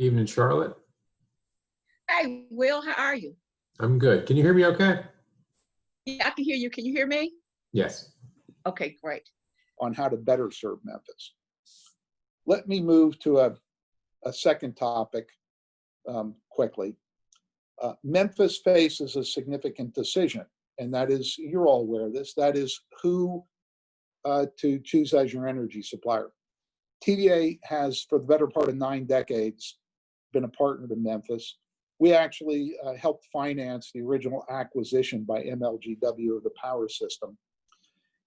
Evening, Charlotte. Hi, Will, how are you? I'm good. Can you hear me okay? Yeah, I can hear you. Can you hear me? Yes. Okay, great. On how to better serve Memphis. Let me move to a second topic quickly. Memphis faces a significant decision, and that is, you're all aware of this, that is who to choose as your energy supplier. TVA has, for the better part of 9 decades, been a partner to Memphis. We actually helped finance the original acquisition by MLGW of the power system.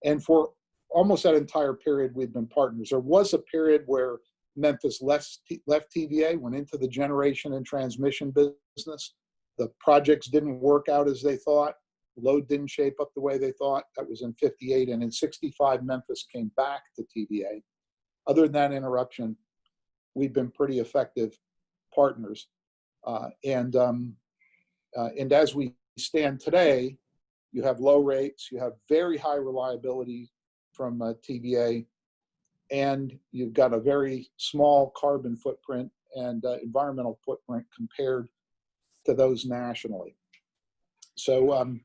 And for almost that entire period, we've been partners. There was a period where Memphis left TVA, went into the generation and transmission business. The projects didn't work out as they thought. Load didn't shape up the way they thought. That was in '58. And in '65, Memphis came back to TVA. Other than that interruption, we've been pretty effective partners. And as we stand today, you have low rates, you have very high reliability from TVA, and you've got a very small carbon footprint and environmental footprint compared to those nationally. So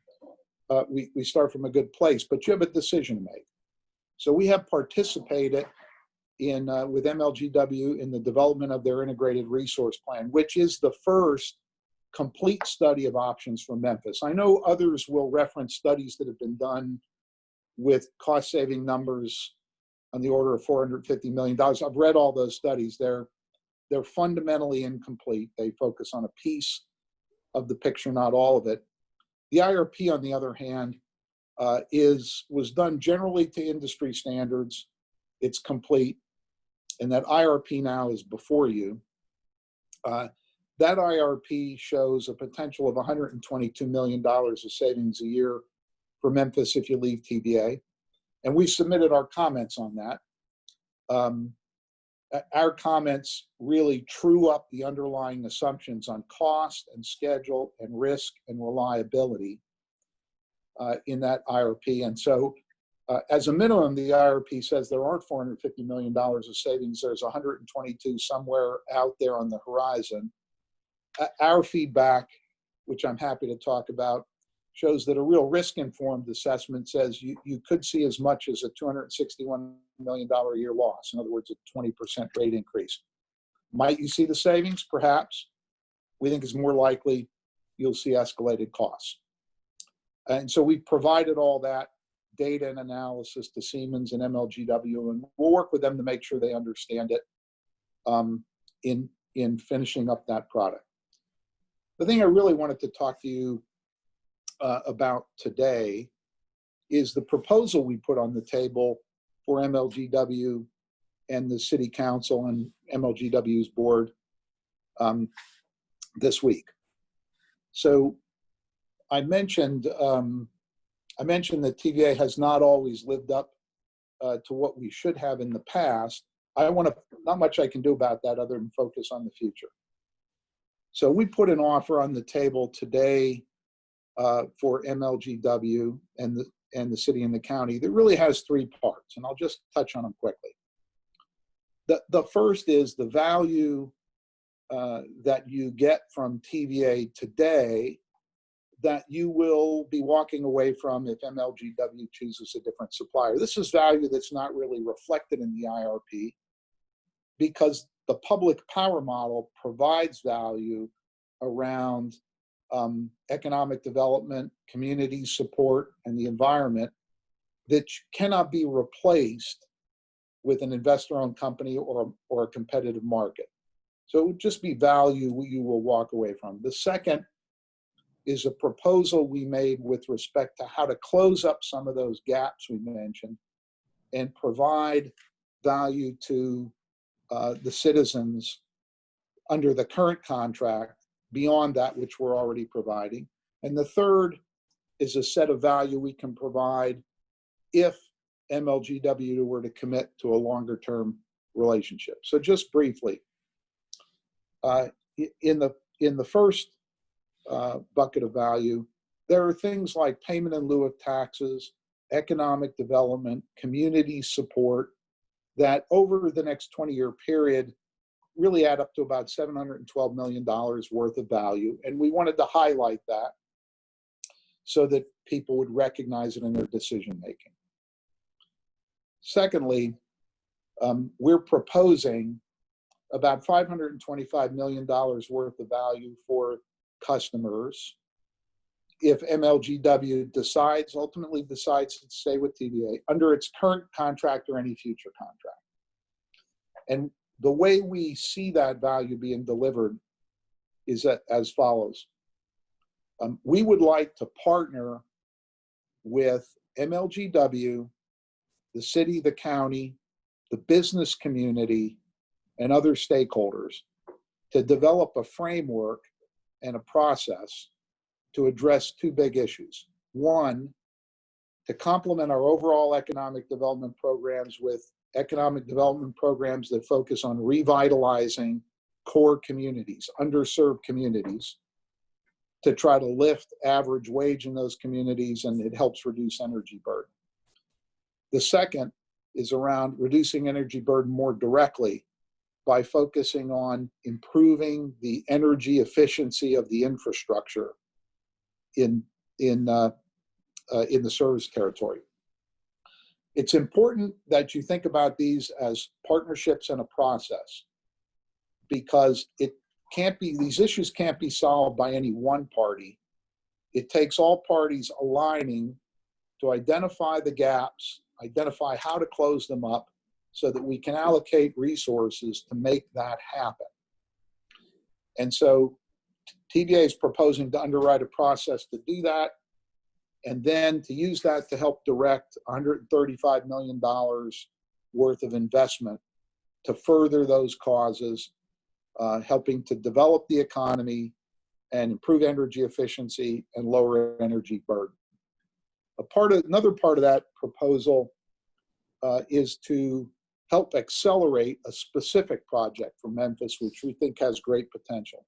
we start from a good place, but you have a decision to make. So we have participated in with MLGW in the development of their integrated resource plan, which is the first complete study of options for Memphis. I know others will reference studies that have been done with cost-saving numbers on the order of $450 million. I've read all those studies. They're fundamentally incomplete. They focus on a piece of the picture, not all of it. The IRP, on the other hand, was done generally to industry standards. It's complete, and that IRP now is before you. That IRP shows a potential of $122 million of savings a year for Memphis if you leave TVA. And we submitted our comments on that. Our comments really true up the underlying assumptions on cost and schedule and risk and reliability in that IRP. And so as a minimum, the IRP says there aren't $450 million of savings. There's 122 somewhere out there on the horizon. Our feedback, which I'm happy to talk about, shows that a real risk-informed assessment says you could see as much as a $261 million a year loss. In other words, a 20% rate increase. Might you see the savings? Perhaps. We think it's more likely you'll see escalated costs. And so we provided all that data and analysis to Siemens and MLGW, and we'll work with them to make sure they understand it in finishing up that product. The thing I really wanted to talk to you about today is the proposal we put on the table for MLGW and the City Council and MLGW's board this week. So I mentioned that TVA has not always lived up to what we should have in the past. Not much I can do about that other than focus on the future. So we put an offer on the table today for MLGW and the city and the county that really has 3 parts, and I'll just touch on them quickly. The first is the value that you get from TVA today that you will be walking away from if MLGW chooses a different supplier. This is value that's not really reflected in the IRP because the public power model provides value around economic development, community support, and the environment that cannot be replaced with an investor-owned company or a competitive market. So it would just be value you will walk away from. The second is a proposal we made with respect to how to close up some of those gaps we mentioned and provide value to the citizens under the current contract beyond that which we're already providing. And the third is a set of value we can provide if MLGW were to commit to a longer term relationship. So just briefly, in the first bucket of value, there are things like payment in lieu of taxes, economic development, community support, that over the next 20-year period really add up to about $712 million worth of value. And we wanted to highlight that so that people would recognize it in their decision making. Secondly, we're proposing about $525 million worth of value for customers if MLGW ultimately decides to stay with TVA under its current contract or any future contract. And the way we see that value being delivered is as follows. We would like to partner with MLGW, the city, the county, the business community, and other stakeholders to develop a framework and a process to address two big issues. One, to complement our overall economic development programs with economic development programs that focus on revitalizing core communities, underserved communities, to try to lift average wage in those communities, and it helps reduce energy burden. The second is around reducing energy burden more directly by focusing on improving the energy efficiency of the infrastructure in the service territory. It's important that you think about these as partnerships and a process, because these issues can't be solved by any one party. It takes all parties aligning to identify the gaps, identify how to close them up so that we can allocate resources to make that happen. And so TVA is proposing to underwrite a process to do that, and then to use that to help direct $135 million worth of investment to further those causes, helping to develop the economy and improve energy efficiency and lower energy burden. Another part of that proposal is to help accelerate a specific project for Memphis, which we think has great potential,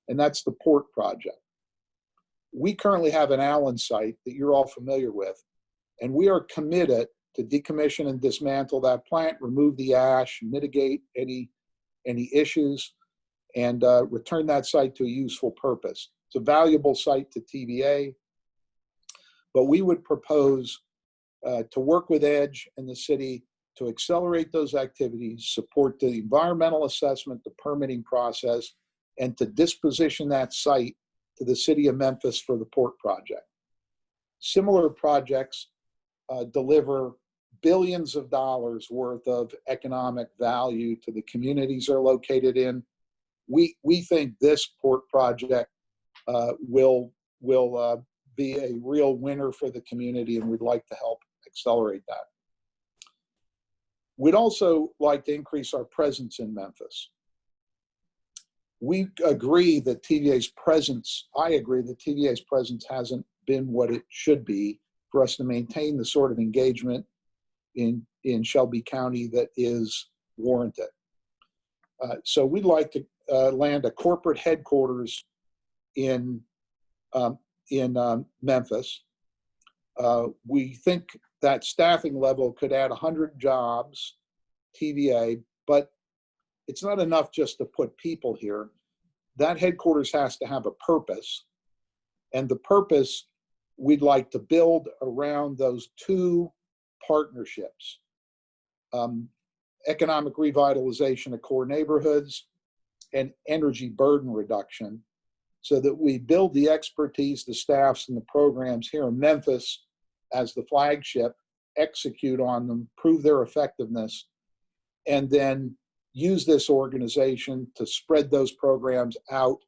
and that's the port project. We currently have an Allen site that you're all familiar with, and we are committed to decommission and dismantle that plant, remove the ash, mitigate any issues, and return that site to a useful purpose. It's a valuable site to TVA, but we would propose to work with EDGE and the city to accelerate those activities, support the environmental assessment, the permitting process, and to disposition that site to the city of Memphis for the port project. Similar projects deliver billions of dollars worth of economic value to the communities they're located in. We think this port project will be a real winner for the community, and we'd like to help accelerate that. We'd also like to increase our presence in Memphis. We agree that TVA's presence, I agree that TVA's presence hasn't been what it should be for us to maintain the sort of engagement in Shelby County that is warranted. So we'd like to land a corporate headquarters in Memphis. We think that staffing level could add 100 jobs, TVA, but it's not enough just to put people here. That headquarters has to have a purpose, and the purpose we'd like to build around those two partnerships: economic revitalization of core neighborhoods and energy burden reduction, so that we build the expertise, the staffs, and the programs here in Memphis as the flagship, execute on them, prove their effectiveness, and then use this organization to spread those programs out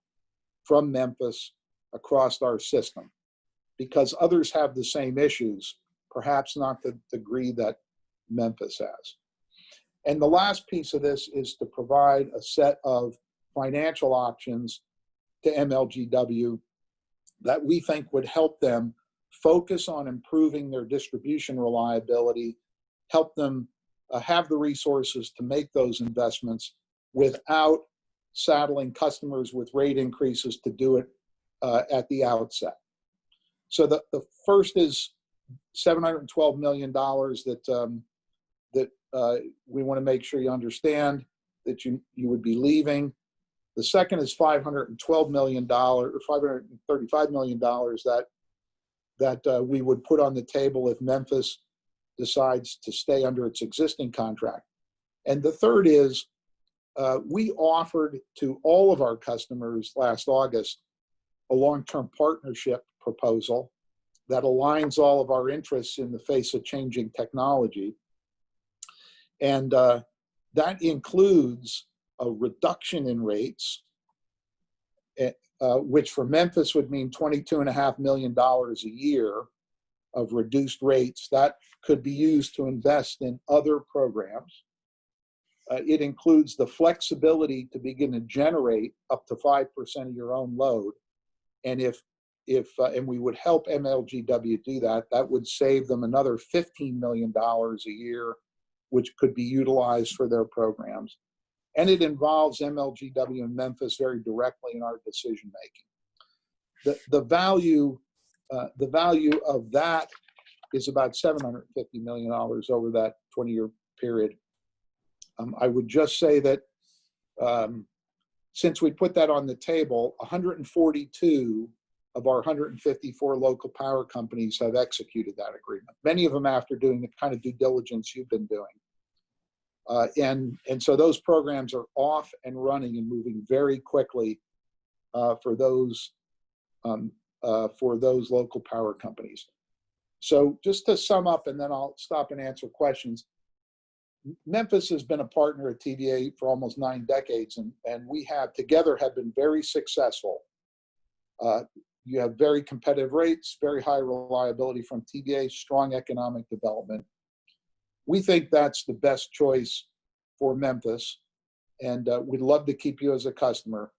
from Memphis across our system, because others have the same issues, perhaps not the degree that Memphis has. And the last piece of this is to provide a set of financial options to MLGW that we think would help them focus on improving their distribution reliability, help them have the resources to make those investments without saddling customers with rate increases to do it at the outset. So the first is $712 million that we want to make sure you understand. that you would be leaving. The second is $512 million or $535 million that we would put on the table if Memphis decides to stay under its existing contract. And the third is we offered to all of our customers last August a long-term partnership proposal that aligns all of our interests in the face of changing technology. And that includes a reduction in rates, which for Memphis would mean $22.5 million a year of reduced rates. That could be used to invest in other programs. It includes the flexibility to begin to generate up to 5% of your own load. And and we would help MLGW do that, that would save them another $15 million a year, which could be utilized for their programs. And it involves MLGW and Memphis very directly in our decision making. The value of that is about $750 million over that 20-year period. I would just say that since we put that on the table, 142 of our 154 local power companies have executed that agreement, many of them after doing the kind of due diligence you've been doing. And so those programs are off and running and moving very quickly for those local power companies. So just to sum up, and then I'll stop and answer questions. Memphis has been a partner at TVA for almost 9 decades, and we have together have been very successful. You have very competitive rates, very high reliability from TVA, strong economic development. We think that's the best choice for Memphis, and we'd love to keep you as a customer.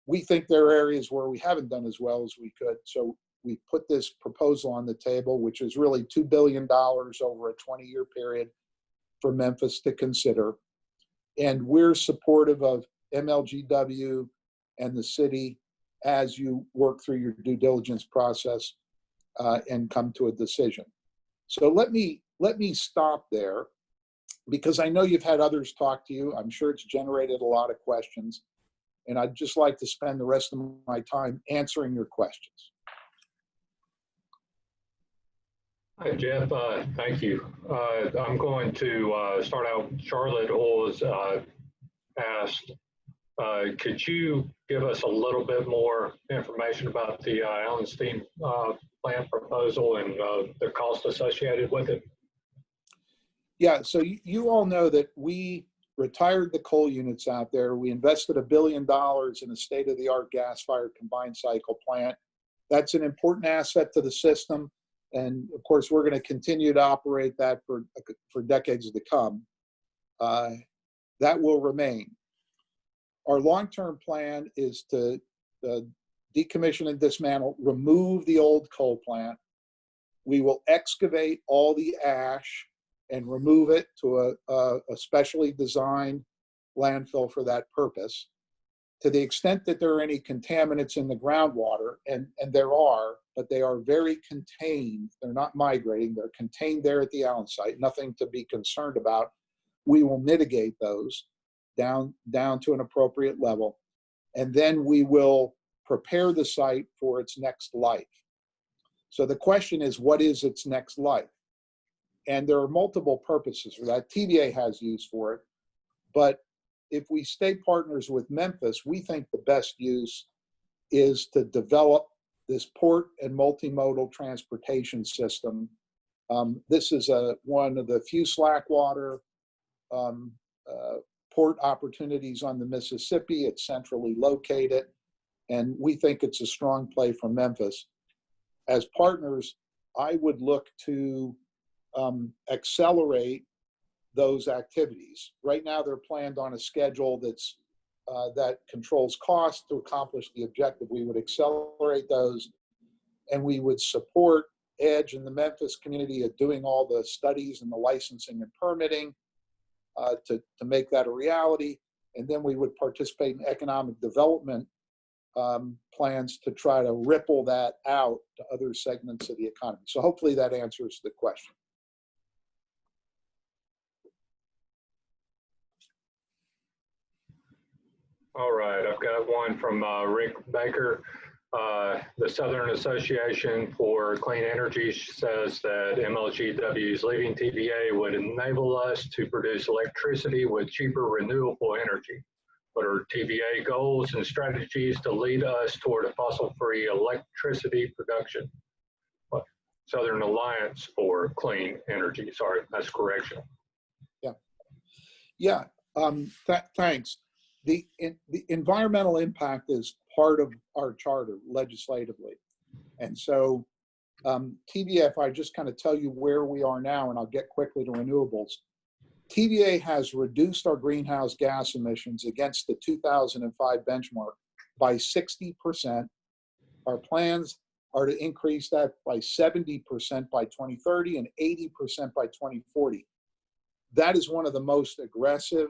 We think there are areas where we haven't done as well as we could, so we put this proposal on the table, which is really $2 billion over a 20-year period for Memphis to consider. And we're supportive of MLGW and the city as you work through your due diligence process and come to a decision. So let me stop there, because I know you've had others talk to you. I'm sure it's generated a lot of questions, and I'd just like to spend the rest of my time answering your questions. Hi, Jeff. Thank you. I'm going to start out. Charlotte was asked, could you give us a little bit more information about the Allenstein plant proposal and the cost associated with it? Yeah, so you all know that we retired the coal units out there. We invested $1 billion in a state-of-the-art gas-fired combined cycle plant. That's an important asset to the system. And of course, we're going to continue to operate that for decades to come. That will remain. Our long-term plan is to decommission and dismantle, remove the old coal plant. We will excavate all the ash and remove it to a specially designed landfill for that purpose. To the extent that there are any contaminants in the groundwater, and there are, but they are very contained. They're not migrating. They're contained there at the Allen site. Nothing to be concerned about. We will mitigate those down to an appropriate level. And then we will prepare the site for its next life. So the question is, what is its next life? And there are multiple purposes for that. TVA has use for it. But if we stay partners with Memphis, we think the best use is to develop this port and multimodal transportation system. This is one of the few slackwater port opportunities on the Mississippi. It's centrally located, and we think it's a strong play for Memphis. As partners, I would look to accelerate those activities. Right now, they're planned on a schedule that controls cost to accomplish the objective. We would accelerate those, and we would support EDGE and the Memphis community at doing all the studies and the licensing and permitting to make that a reality. And then we would participate in economic development plans to try to ripple that out to other segments of the economy. So hopefully that answers the question. All right, I've got one from Rick Baker. The Southern Association for Clean Energy says that MLGW's leaving TVA would enable us to produce electricity with cheaper renewable energy. What are TVA goals and strategies to lead us toward a fossil-free electricity production? What? Southern Alliance for Clean Energy, sorry, that's correction. Yeah, thanks. The environmental impact is part of our charter legislatively. And so TVA, if I just kind of tell you where we are now, and I'll get quickly to renewables, TVA has reduced our greenhouse gas emissions against the 2005 benchmark by 60%. Our plans are to increase that by 70% by 2030 and 80% by 2040. That is one of the most aggressive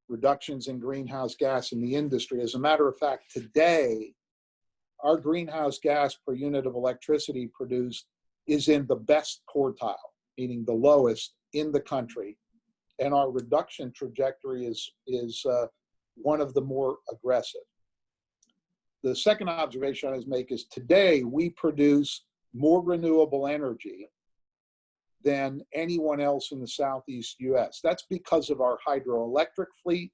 reductions in greenhouse gas in the industry. As a matter of fact, today, our greenhouse gas per unit of electricity produced is in the best quartile, meaning the lowest in the country. And our reduction trajectory is one of the more aggressive. The second observation I was make is today we produce more renewable energy than anyone else in the Southeast US. That's because of our hydroelectric fleet,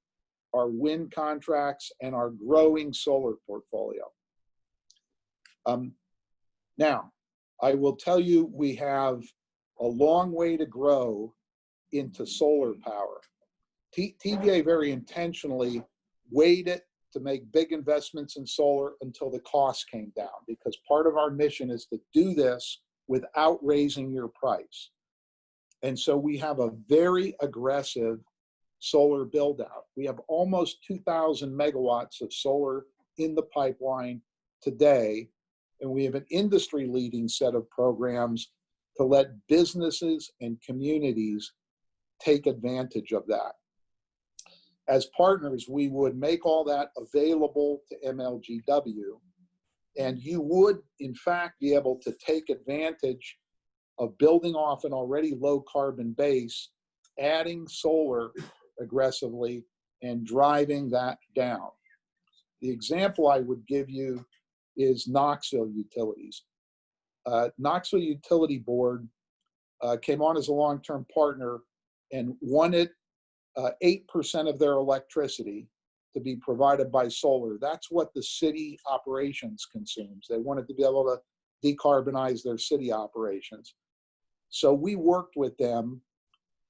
our wind contracts, and our growing solar portfolio. Now, I will tell you we have a long way to grow into solar power. TVA very intentionally waited to make big investments in solar until the cost came down, because part of our mission is to do this without raising your price. And so we have a very aggressive solar build out. We have almost 2,000 megawatts of solar in the pipeline today. And we have an industry leading set of programs to let businesses and communities take advantage of that. As partners, we would make all that available to MLGW, and you would, in fact, be able to take advantage of building off an already low carbon base, adding solar aggressively, and driving that down. The example I would give you is Knoxville Utilities. Knoxville Utility Board came on as a long-term partner and wanted 8% of their electricity to be provided by solar. That's what the city operations consumes. They wanted to be able to decarbonize their city operations. So we worked with them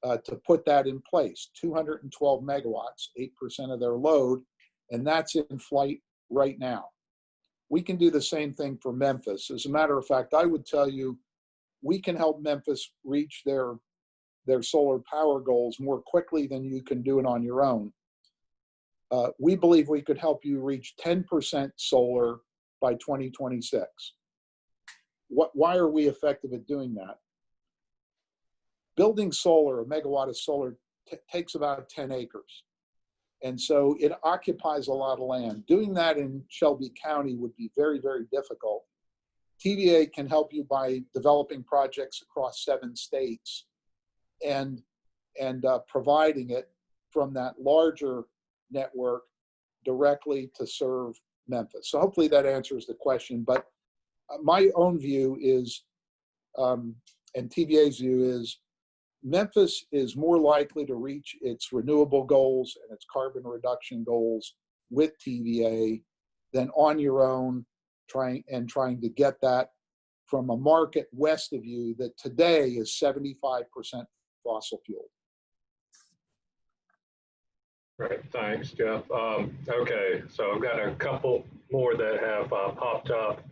to put that in place, 212 megawatts, 8% of their load, and that's in flight right now. We can do the same thing for Memphis. As a matter of fact, I would tell you, we can help Memphis reach their solar power goals more quickly than you can do it on your own. We believe we could help you reach 10% solar by 2026. Why are we effective at doing that? Building solar, a megawatt of solar, takes about 10 acres. And so it occupies a lot of land. Doing that in Shelby County would be very, very difficult. TVA can help you by developing projects across 7 states and providing it from that larger network directly to serve Memphis. So hopefully that answers the question. But my own view is, and TVA's view is, Memphis is more likely to reach its renewable goals and its carbon reduction goals with TVA than on your own, trying to get that from a market west of you that today is 75% fossil fuel. Great, thanks, Jeff. Okay, so I've got a couple more that have popped up.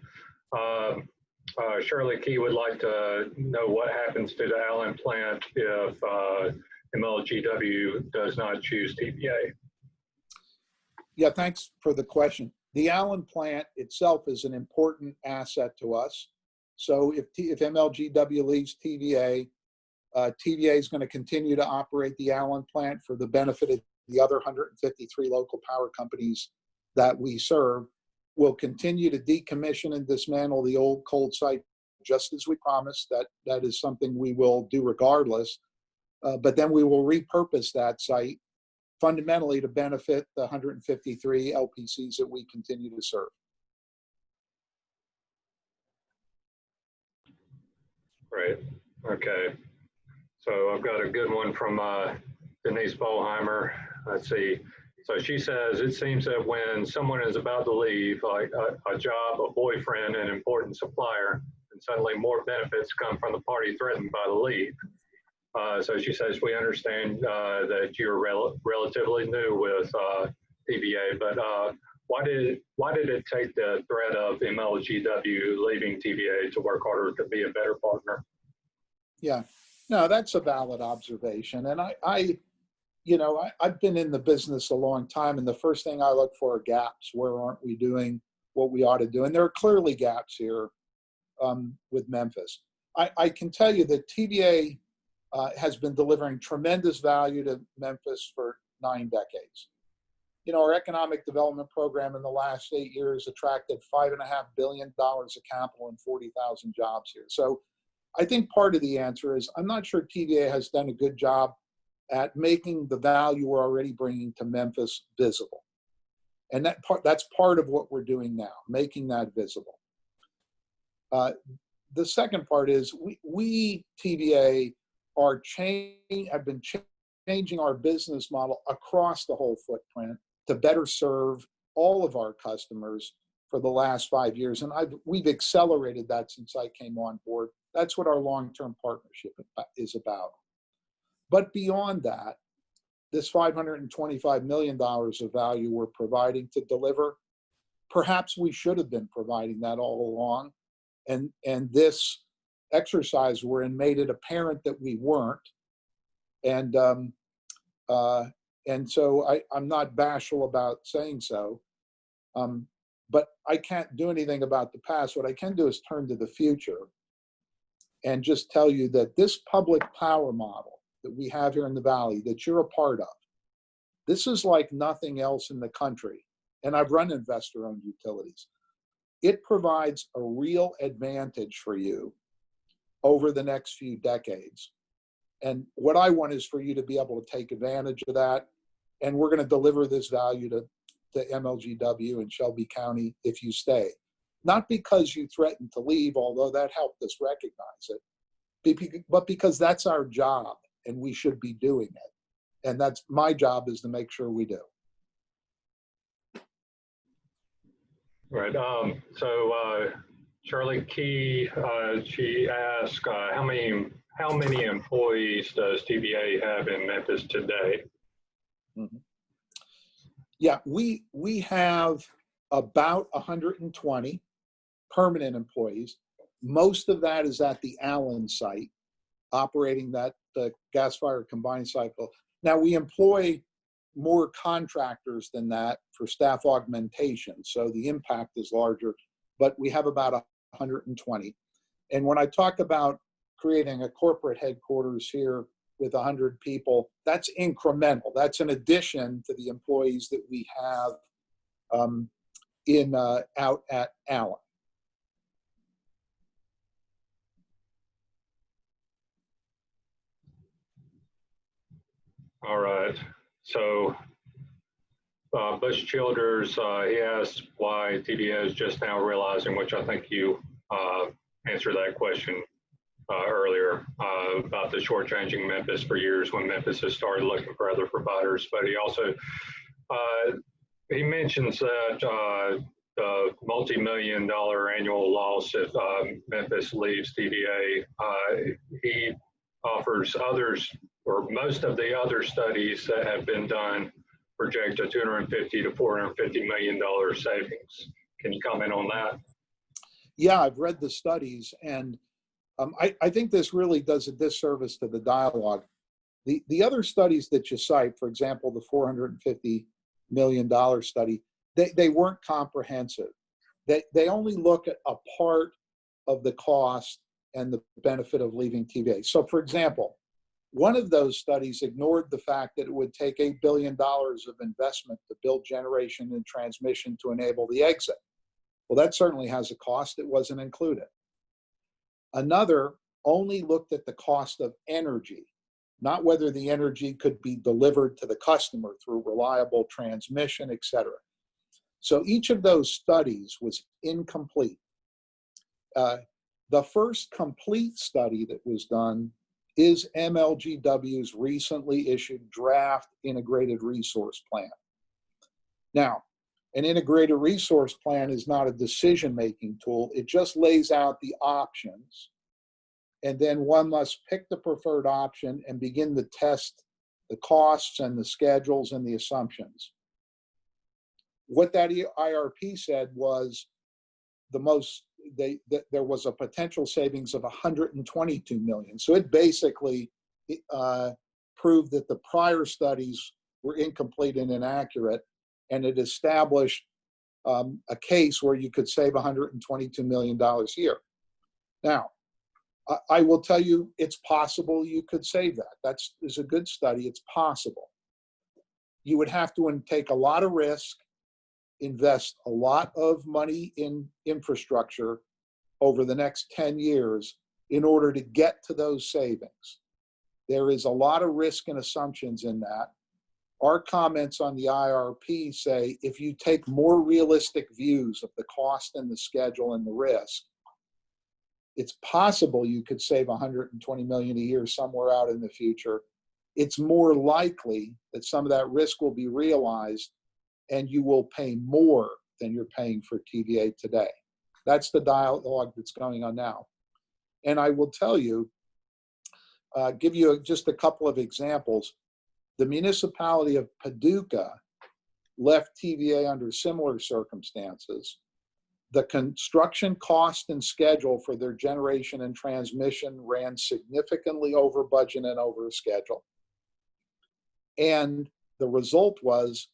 Shirley Key would like to know what happens to the Allen plant if MLGW does not choose TVA. Yeah, thanks for the question. The Allen plant itself is an important asset to us. So if MLGW leaves TVA, TVA is going to continue to operate the Allen plant for the benefit of the other 153 local power companies that we serve. We'll continue to decommission and dismantle the old cold site just as we promised. That is something we will do regardless. But then we will repurpose that site fundamentally to benefit the 153 LPCs that we continue to serve. Great. Okay. So I've got a good one from Denise Bollheimer. Let's see. So she says, it seems that when someone is about to leave like a job, a boyfriend, an important supplier, and suddenly more benefits come from the party threatened by the leave. So she says, we understand that you're relatively new with TVA, but why did it take the threat of MLGW leaving TVA to work harder to be a better partner? Yeah, no, that's a valid observation. And I've been in the business a long time, and the first thing I look for are gaps. Where aren't we doing what we ought to do? And there are clearly gaps here with Memphis. I can tell you that TVA has been delivering tremendous value to Memphis for 9 decades. Our economic development program in the last 8 years attracted $5.5 billion of capital and 40,000 jobs here. So I think part of the answer is I'm not sure TVA has done a good job at making the value we're already bringing to Memphis visible. And that's part of what we're doing now, making that visible. The second part is we TVA have been changing our business model across the whole footprint to better serve all of our customers for the last 5 years. And we've accelerated that since I came on board. That's what our long-term partnership is about. But beyond that, this $525 million of value we're providing to deliver, perhaps we should have been providing that all along. And this exercise we're in made it apparent that we weren't. And so I'm not bashful about saying so. But I can't do anything about the past. What I can do is turn to the future and just tell you that this public power model that we have here in the Valley, that you're a part of, this is like nothing else in the country. And I've run investor-owned utilities. It provides a real advantage for you over the next few decades. And what I want is for you to be able to take advantage of that. And we're going to deliver this value to MLGW and Shelby County if you stay. Not because you threatened to leave, although that helped us recognize it, but because that's our job and we should be doing it. And that's my job, is to make sure we do. Right. So Shirley Key, she asked, how many employees does TVA have in Memphis today? Mm-hmm. Yeah, we have about 120 permanent employees. Most of that is at the Allen site, operating the gas-fired combined cycle. Now, we employ more contractors than that for staff augmentation, so the impact is larger, but we have about 120. And when I talk about creating a corporate headquarters here with 100 people, that's incremental. That's in addition to the employees that we have out at Allen. All right. So Bush Childers, he asked why TVA is just now realizing, which I think you answered that question earlier, about the shortchanging Memphis for years when Memphis has started looking for other providers. But he also, he mentions that the multi-million-dollar annual loss if Memphis leaves TVA. He offers others, or most of the other studies that have been done, project a $250 to $450 million savings. Can you comment on that? Yeah, I've read the studies, and I think this really does a disservice to the dialogue. The other studies that you cite, for example, the $450 million study, they weren't comprehensive. They only look at a part of the cost and the benefit of leaving TVA. So, for example, one of those studies ignored the fact that it would take $8 billion of investment to build generation and transmission to enable the exit. Well, that certainly has a cost. It wasn't included. Another only looked at the cost of energy, not whether the energy could be delivered to the customer through reliable transmission, et cetera. So each of those studies was incomplete. The first complete study that was done is MLGW's recently issued draft integrated resource plan. Now, an integrated resource plan is not a decision-making tool. It just lays out the options, and then one must pick the preferred option and begin to test the costs and the schedules and the assumptions. What that IRP said was there was a potential savings of 122 million. So it basically proved that the prior studies were incomplete and inaccurate, and it established a case where you could save $122 million a year. Now, I will tell you, it's possible you could save that. That is a good study. It's possible. You would have to take a lot of risk, invest a lot of money in infrastructure over the next 10 years in order to get to those savings. There is a lot of risk and assumptions in that. Our comments on the IRP say if you take more realistic views of the cost and the schedule and the risk, it's possible you could save 120 million a year somewhere out in the future. It's more likely that some of that risk will be realized and you will pay more than you're paying for TVA today. That's the dialogue that's going on now. And I will tell you, give you just a couple of examples. The municipality of Paducah left TVA under similar circumstances. The construction cost and schedule for their generation and transmission ran significantly over budget and over schedule. And the result was,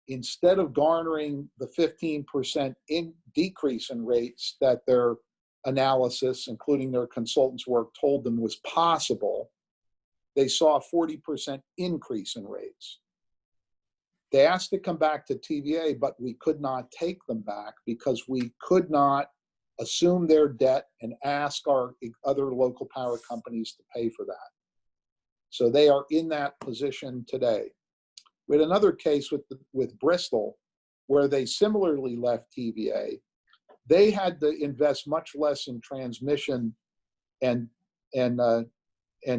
instead of garnering the 15% decrease in rates that their analysis, including their consultants' work, told them was possible, they saw a 40% increase in rates. They asked to come back to TVA, but we could not take them back because we could not assume their debt and ask our other local power companies to pay for that. So they are in that position today. We had another case with Bristol where they similarly left TVA. They had to invest much less in transmission and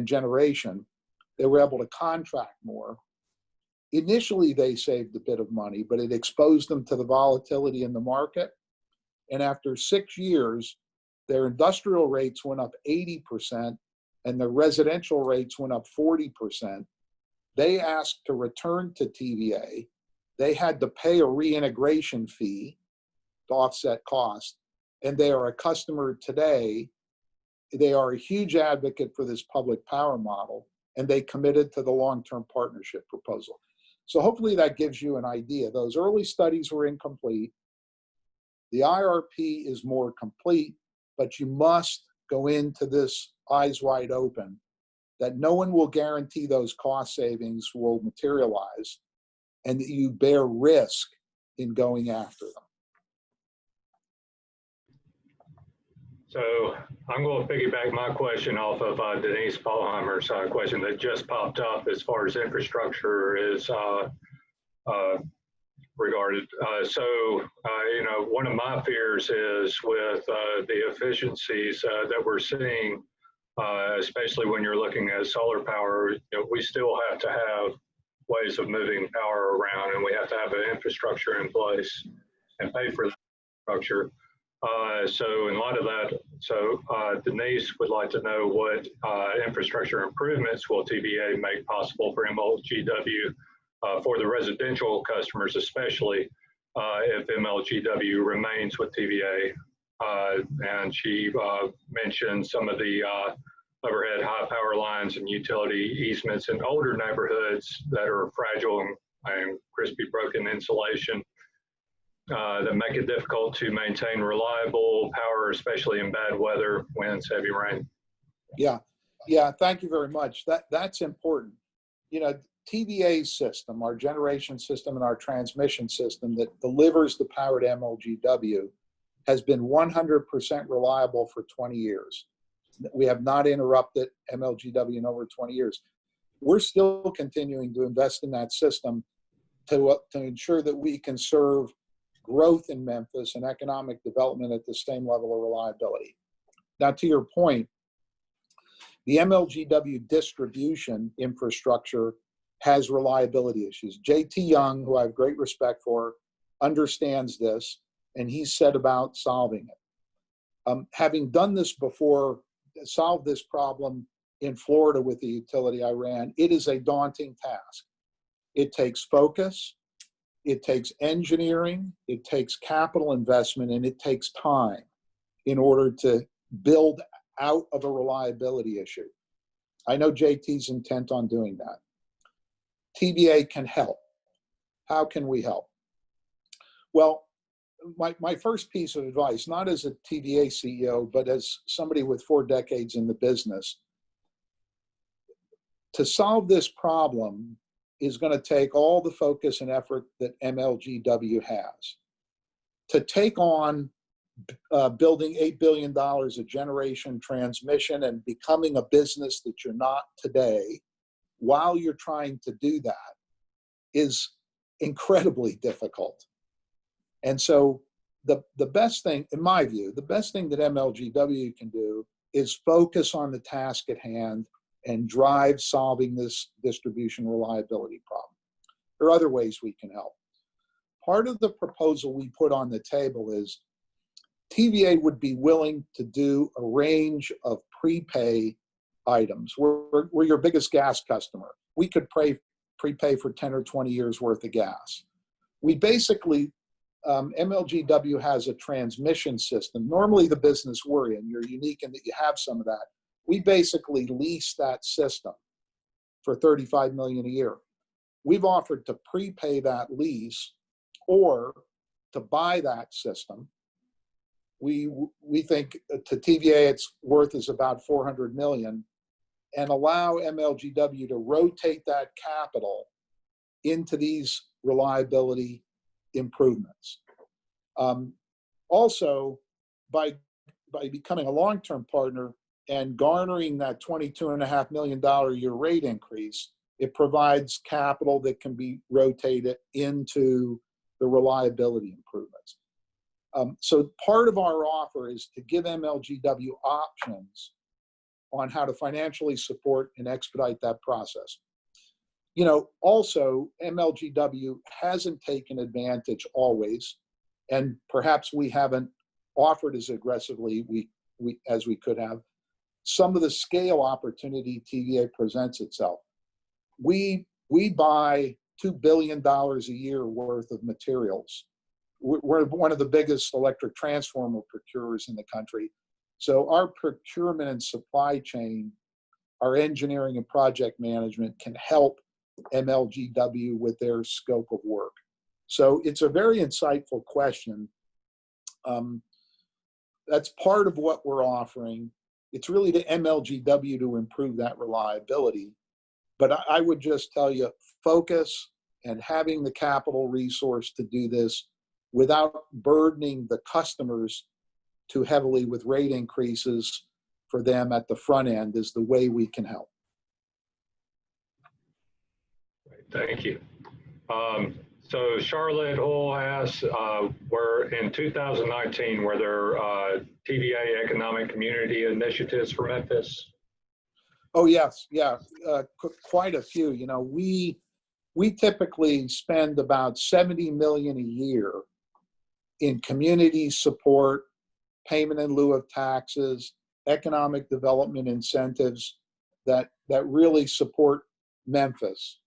generation. They were able to contract more. Initially, they saved a bit of money, but it exposed them to the volatility in the market. And after 6 years, their industrial rates went up 80% and their residential rates went up 40%. They asked to return to TVA. They had to pay a reintegration fee to offset cost. And they are a customer today. They are a huge advocate for this public power model, and they committed to the long-term partnership proposal. So hopefully that gives you an idea. Those early studies were incomplete. The IRP is more complete, but you must go into this eyes wide open that no one will guarantee those cost savings will materialize and that you bear risk in going after them. So I'm going to piggyback my question off of Denise Paulheimer's question that just popped up as far as infrastructure is regarded. You know, one of my fears is with the efficiencies that we're seeing, especially when you're looking at solar power, you know, we still have to have ways of moving power around, and we have to have an infrastructure in place and pay for the infrastructure. So in light of that, Denise would like to know what infrastructure improvements will TVA make possible for MLGW for the residential customers, especially if MLGW remains with TVA. And she mentioned some of the overhead high power lines and utility easements in older neighborhoods that are fragile and crispy broken insulation. That make it difficult to maintain reliable power, especially in bad weather, winds, heavy rain. Yeah, thank you very much. That's important. You know, TVA's system, our generation system and our transmission system that delivers the power to MLGW has been 100% reliable for 20 years. We have not interrupted MLGW in over 20 years. we're still continuing to invest in that system to ensure that we can serve growth in Memphis and economic development at the same level of reliability. Now, to your point, the MLGW distribution infrastructure has reliability issues. JT Young, who I have great respect for, understands this, and he's set about solving it. Having done this before, solved this problem in Florida with the utility I ran, it is a daunting task. It takes focus, it takes engineering, it takes capital investment, and it takes time in order to build out of a reliability issue. I know JT's intent on doing that. TVA can help. How can we help? Well, my first piece of advice, not as a TVA CEO, but as somebody with 4 decades in the business, to solve this problem is going to take all the focus and effort that MLGW has. To take on building $8 billion of generation transmission and becoming a business that you're not today, while you're trying to do that, is incredibly difficult. And so the best thing, in my view, the best thing that MLGW can do is focus on the task at hand and drive solving this distribution reliability problem. There are other ways we can help. Part of the proposal we put on the table is TVA would be willing to do a range of prepay items. We're your biggest gas customer. We could prepay for 10 or 20 years worth of gas. We basically, MLGW has a transmission system. Normally the business we're in, you're unique in that you have some of that. We basically lease that system for $35 million a year. We've offered to prepay that lease or to buy that system. We think to TVA its worth is about $400 million, and allow MLGW to rotate that capital into these reliability improvements. Also, by becoming a long-term partner and garnering that $22.5 million a year rate increase, it provides capital that can be rotated into the reliability improvements. So part of our offer is to give MLGW options on how to financially support and expedite that process. You know, also, MLGW hasn't taken advantage always, and perhaps we haven't offered as aggressively as we could have, some of the scale opportunity TVA presents itself. We buy $2 billion a year worth of materials. We're one of the biggest electric transformer procurers in the country. So our procurement and supply chain, our engineering and project management can help MLGW with their scope of work. So it's a very insightful question. That's part of what we're offering. It's really to MLGW to improve that reliability. But I would just tell you, focus and having the capital resource to do this without burdening the customers too heavily with rate increases for them at the front end is the way we can help. Thank you. So Charlotte Hull asks, were in 2019, were there TVA economic community initiatives for Memphis? Oh yes, yeah, quite a few. You know, we typically spend about $70 million a year in community support, payment in lieu of taxes, economic development incentives that really support Memphis.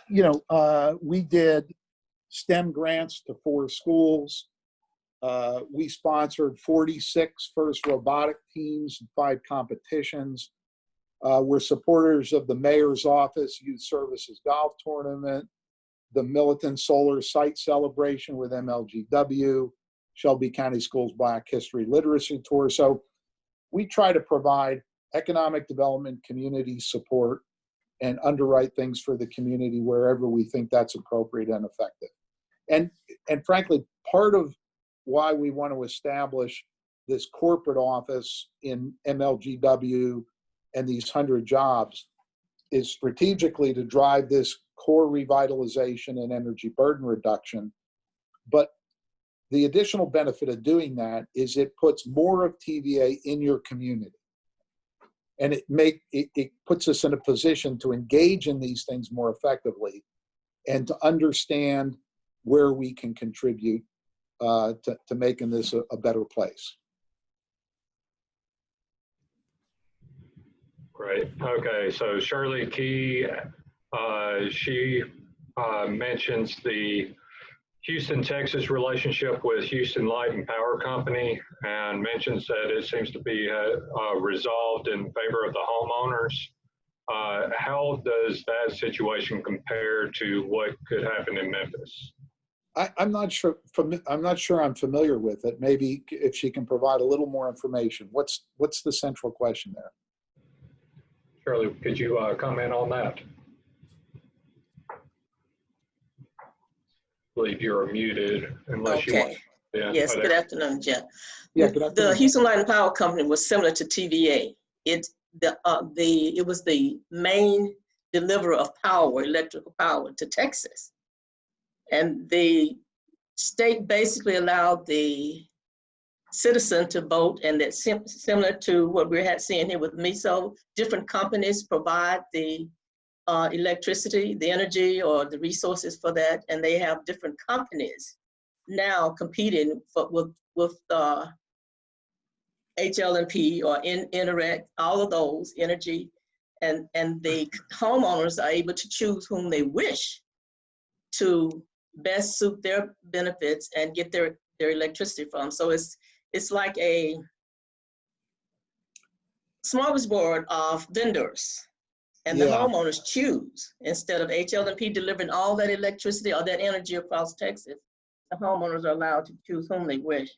You know, we did STEM grants to 4 schools. We sponsored 46 first robotic teams and 5 competitions. We're supporters of the Mayor's Office Youth Services Golf Tournament, the Militant Solar Site Celebration with MLGW, Shelby County Schools Black History Literacy Tour. So we try to provide economic development, community support, and underwrite things for the community wherever we think that's appropriate and effective. And frankly, part of why we want to establish this corporate office in MLGW and these 100 jobs is strategically to drive this core revitalization and energy burden reduction. But the additional benefit of doing that is it puts more of TVA in your community. And it puts us in a position to engage in these things more effectively and to understand where we can contribute to making this a better place. Great. Okay. So Shirley Key, she mentions the Houston, Texas relationship with Houston Light and Power Company and mentions that it seems to be resolved in favor of the homeowners. How does that situation compare to what could happen in Memphis? I'm not sure. I'm not sure I'm familiar with it. Maybe if she can provide a little more information. What's the central question there? Shirley, could you comment on that? I believe you're muted unless you want. Okay. Yeah, Yes, good afternoon, Jeff. Yeah, good afternoon. The Houston Light and Power Company was similar to TVA. It was the main deliverer of power, electrical power to Texas. And the state basically allowed the citizen to vote, and that's similar to what we're seeing here with MISO. Different companies provide the electricity, the energy, or the resources for that, and they have different companies now competing with HLNP or Interact, all of those energy, and the homeowners are able to choose whom they wish to best suit their benefits and get their electricity from. So it's like a smorgasbord of vendors, and the homeowners choose. Instead of HLNP delivering all that electricity or that energy across Texas, the homeowners are allowed to choose whom they wish.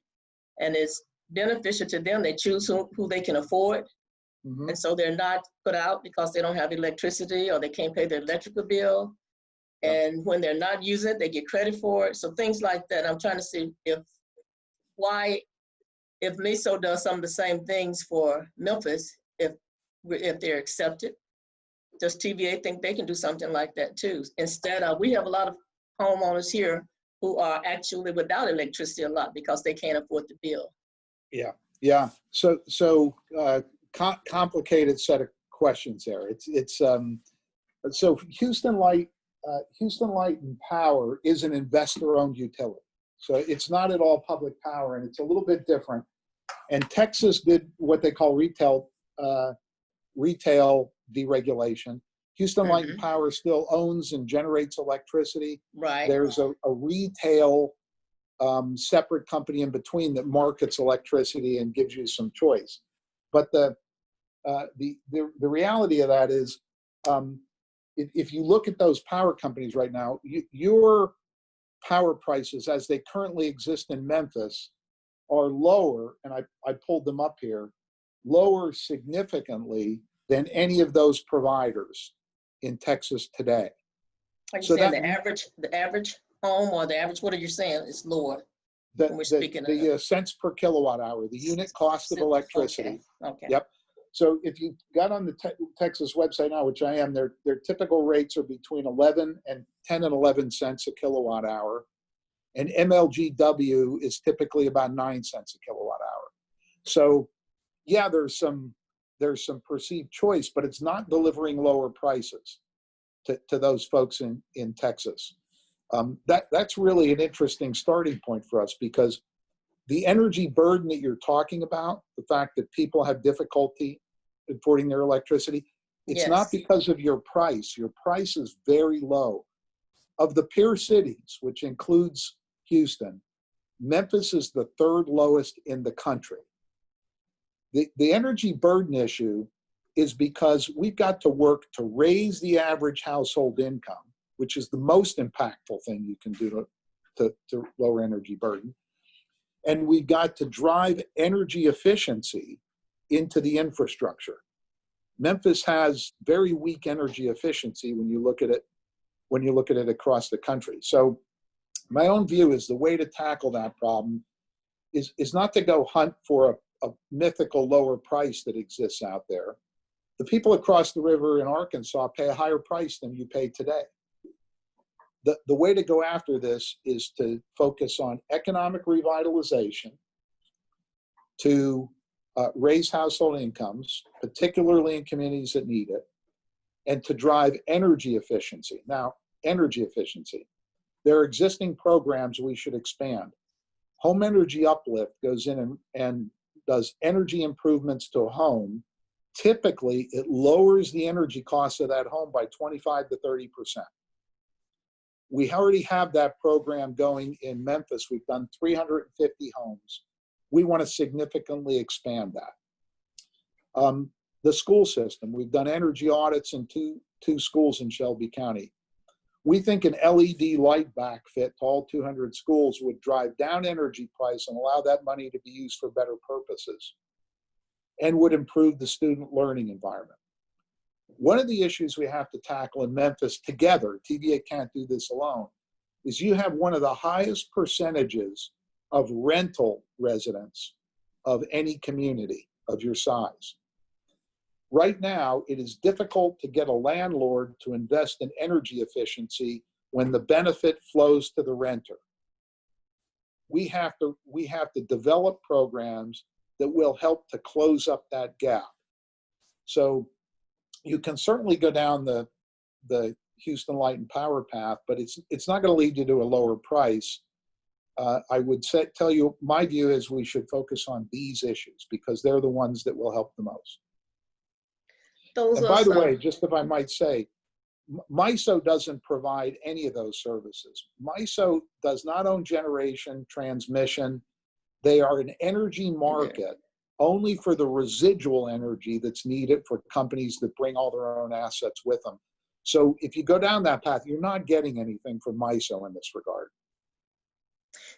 And it's beneficial to them. They choose who they can afford. Mm-hmm. And so they're not put out because they don't have electricity or they can't pay their electrical bill. And when they're not using it, they get credit for it. So things like that. I'm trying to see if MISO does some of the same things for Memphis, if they're accepted, does TVA think they can do something like that too? Instead, we have a lot of homeowners here who are actually without electricity a lot because they can't afford the bill. Yeah. So complicated set of questions there. So Houston Light and Power is an investor-owned utility. So it's not at all public power, and it's a little bit different. And Texas did what they call retail deregulation. Houston Light and Power still owns and generates electricity. Right. There's a retail separate company in between that markets electricity and gives you some choice. But the reality of that is, if you look at those power companies right now, your power prices as they currently exist in Memphis are lower, and I pulled them up here, lower significantly than any of those providers in Texas today. Are you saying the average home, or the average, what are you saying is lower? The cents per kilowatt hour, the unit cost of electricity. Okay. Yep. So if you got on the Texas website now, which I am, their typical rates are between 10 and 11 cents a kilowatt hour. And MLGW is typically about 9 cents a kilowatt hour. So yeah, there's some perceived choice, but it's not delivering lower prices to those folks in Texas. That's really an interesting starting point for us, because the energy burden that you're talking about, the fact that people have difficulty affording their electricity, it's not because of your price. Your price is very low. Of the peer cities, which includes Houston, Memphis is the third lowest in the country. The energy burden issue is because we've got to work to raise the average household income, which is the most impactful thing you can do to lower energy burden. And we've got to drive energy efficiency into the infrastructure. Memphis has very weak energy efficiency when you look at it across the country. So my own view is the way to tackle that problem is not to go hunt for a mythical lower price that exists out there, The people across the river in Arkansas pay a higher price than you pay today. The way to go after this is to focus on economic revitalization, to raise household incomes, particularly in communities that need it, and to drive energy efficiency. Now, energy efficiency. There are existing programs we should expand. Home Energy Uplift goes in and does energy improvements to a home. Typically, it lowers the energy cost of that home by 25 to 30%. We already have that program going in Memphis. We've done 350 homes. We want to significantly expand that. The school system, we've done energy audits in two schools in Shelby County. We think an LED light backfit to all 200 schools would drive down energy price and allow that money to be used for better purposes and would improve the student learning environment. One of the issues we have to tackle in Memphis together, TVA can't do this alone, is you have one of the highest percentages of rental residents of any community of your size. Right now, it is difficult to get a landlord to invest in energy efficiency when the benefit flows to the renter. We have to develop programs that will help to close up that gap. So you can certainly go down the Houston Light and Power path, but it's not going to lead you to a lower price. I would tell you, my view is we should focus on these issues because they're the ones that will help the most. And by the way, just if I might say, MISO doesn't provide any of those services. MISO does not own generation, transmission. They are an energy market only for the residual energy that's needed for companies that bring all their own assets with them. So if you go down that path, you're not getting anything from MISO in this regard.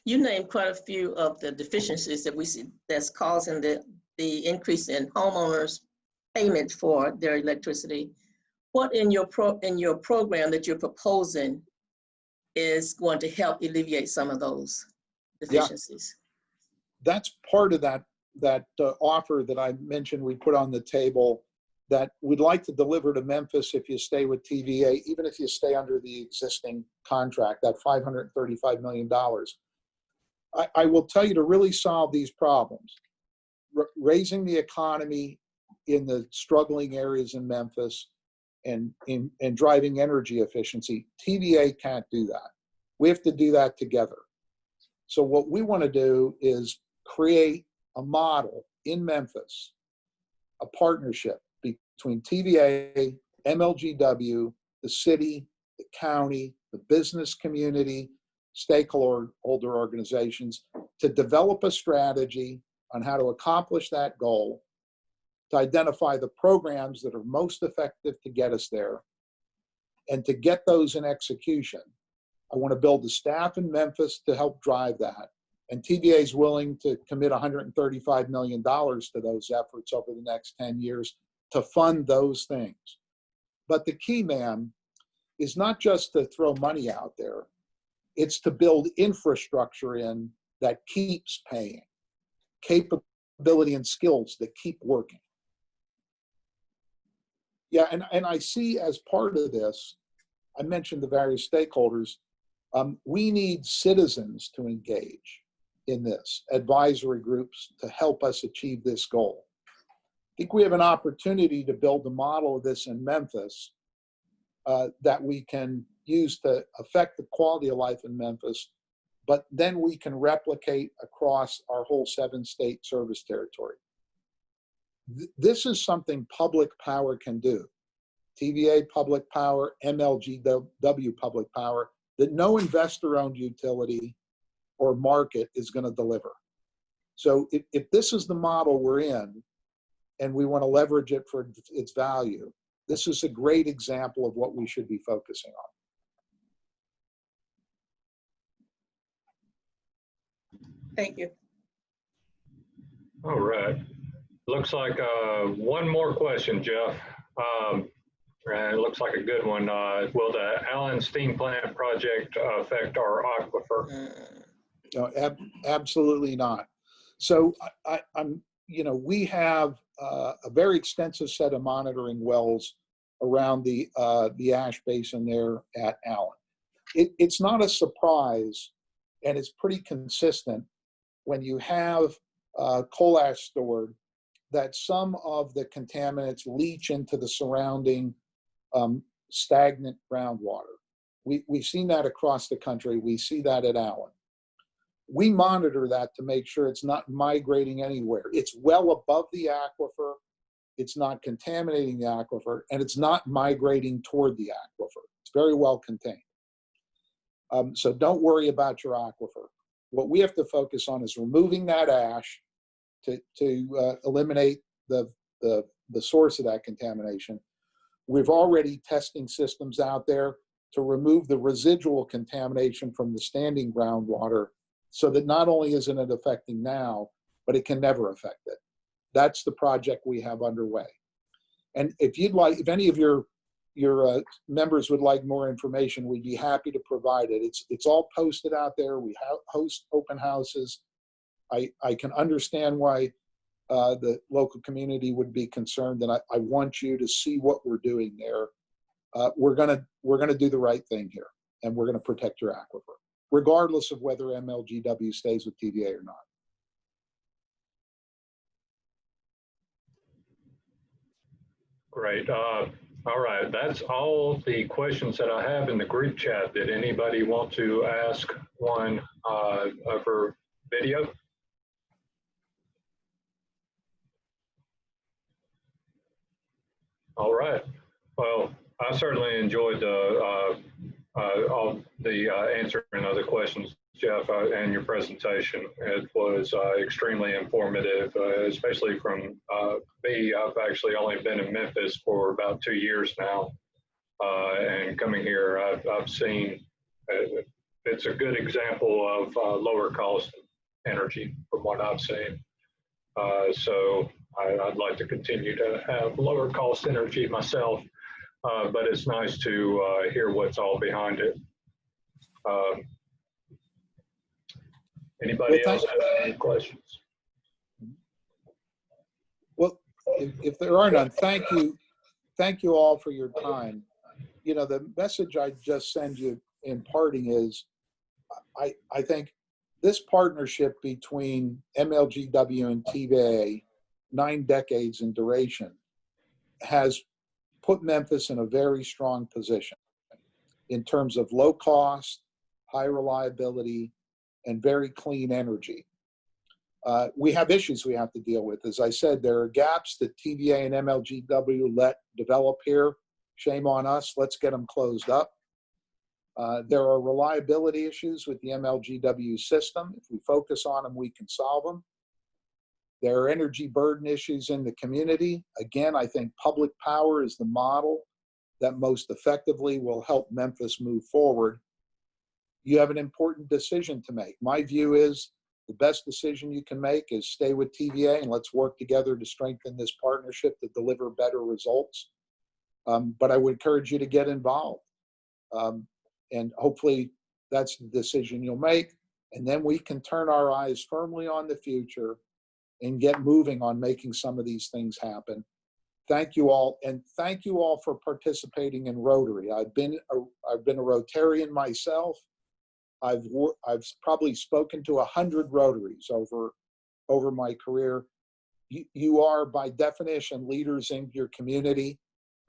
You named quite a few of the deficiencies that we see that's causing the increase in homeowners' payment for their electricity. What in your program that you're proposing is going to help alleviate some of those deficiencies? Yeah. That's part of that offer that I mentioned we put on the table that we'd like to deliver to Memphis if you stay with TVA, even if you stay under the existing contract, that $535 million. I will tell you, to really solve these problems, raising the economy in the struggling areas in Memphis and driving energy efficiency, TVA can't do that. We have to do that together. So what we want to do is create a model in Memphis, a partnership between TVA, MLGW, the city, the county, the business community, stakeholder organizations, to develop a strategy on how to accomplish that goal, to identify the programs that are most effective to get us there, and to get those in execution. I want to build the staff in Memphis to help drive that. And TVA is willing to commit $135 million to those efforts over the next 10 years to fund those things. But the key, ma'am, is not just to throw money out there. It's to build infrastructure in that keeps paying, capability and skills that keep working. Yeah, and I see as part of this, I mentioned the various stakeholders, we need citizens to engage in this, advisory groups to help us achieve this goal. I think we have an opportunity to build a model of this in Memphis that we can use to affect the quality of life in Memphis, but then we can replicate across our whole 7-state service territory. This is something public power can do. TVA public power, MLGW public power, that no investor-owned utility or market is going to deliver. So if this is the model we're in, and we want to leverage it for its value, this is a great example of what we should be focusing on. Thank you. All right. Looks like one more question, Jeff. And it looks like a good one. Will the Allen Steam Plant project affect our aquifer? No, absolutely not. So I'm, we have a very extensive set of monitoring wells around the ash basin there at Allen. It's not a surprise, and it's pretty consistent when you have coal ash stored, that some of the contaminants leach into the surrounding stagnant groundwater. We've seen that across the country. We see that at Allen. We monitor that to make sure it's not migrating anywhere. It's well above the aquifer, it's not contaminating the aquifer, and it's not migrating toward the aquifer. It's very well contained. So don't worry about your aquifer. What we have to focus on is removing that ash to eliminate the source of that contamination. We've already testing systems out there to remove the residual contamination from the standing groundwater, so that not only isn't it affecting now, but it can never affect it. That's the project we have underway. And if you'd like, if any of your members would like more information, we'd be happy to provide it. It's all posted out there. We host open houses. I can understand why the local community would be concerned, and I want you to see what we're doing there. We're gonna do the right thing here, and we're gonna protect your aquifer, regardless of whether MLGW stays with TVA or not. Great. All right, that's all the questions that I have in the group chat. Did anybody want to ask one over video? All right. Well, I certainly enjoyed all the answering other questions, Jeff, and your presentation. It was extremely informative, especially from me. I've actually only been in Memphis for about 2 years now, and coming here, I've seen it's a good example of lower cost energy from what I've seen. So I'd like to continue to have lower cost energy myself, but it's nice to hear what's all behind it. Anybody else have any questions? Well, if there are none, thank you all for your time. You know, the message I just send you in parting is, I think this partnership between MLGW and TVA, 9 decades in duration, has put Memphis in a very strong position in terms of low cost, high reliability, and very clean energy. We have issues we have to deal with. As I said, there are gaps that TVA and MLGW let develop here. Shame on us. Let's get them closed up. There are reliability issues with the MLGW system. If we focus on them, we can solve them. There are energy burden issues in the community. Again, I think public power is the model that most effectively will help Memphis move forward. You have an important decision to make. My view is the best decision you can make is stay with TVA and let's work together to strengthen this partnership to deliver better results. But I would encourage you to get involved. And hopefully that's the decision you'll make. And then we can turn our eyes firmly on the future and get moving on making some of these things happen. Thank you all, and thank you all for participating in Rotary. I've been a Rotarian myself. I've probably spoken to 100 Rotaries over my career. You are by definition leaders in your community.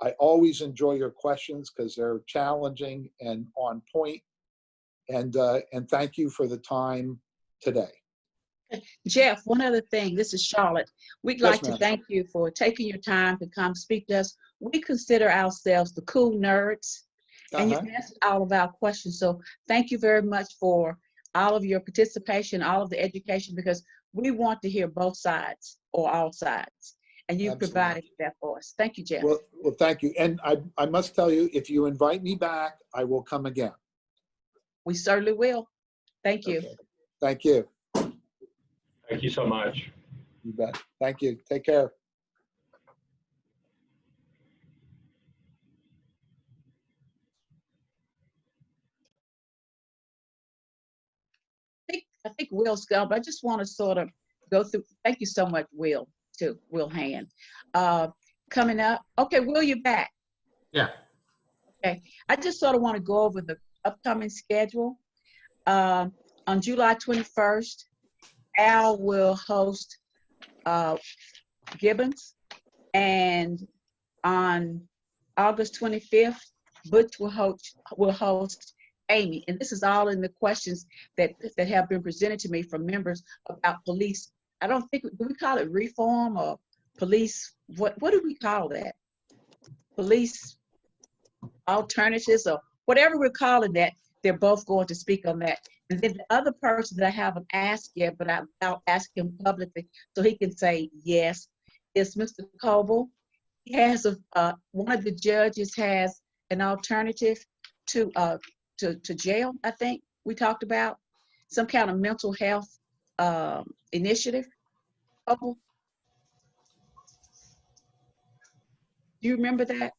I always enjoy your questions because they're challenging and on point. And thank you for the time today. Jeff, one other thing, this is Charlotte. We'd Yes, like to ma'am. thank you for taking your time to come speak to us. We consider ourselves the cool nerds, and you answered all of our questions. So thank you very much for all of your participation, all of the education, because we want to hear both sides or all sides. And you Absolutely. provided that for us. Thank you, Jeff. Well, thank you. And I must tell you, if you invite me back, I will come again. We certainly will. Thank you. Okay. Thank you. Thank you so much. You bet. Thank you. Take care. I think Will's gone, but I just want to sort of go through. Thank you so much, Will. to Will Hand. Coming up, okay, Will, you're back. Yeah. Okay, I just sort of want to go over the upcoming schedule. On July 21st, Al will host Gibbons, and on August 25th, Butch will host Amy, and this is all in the questions that have been presented to me from members about police. I don't think, do we call it reform or police? What do we call that? Police alternatives or whatever we're calling that. They're both going to speak on that. And then the other person that I haven't asked yet, but I'll ask him publicly so he can say yes, is Mr. Coble. He has one of the judges has an alternative to jail. I think we talked about some kind of mental health initiative. Coble, do you remember that?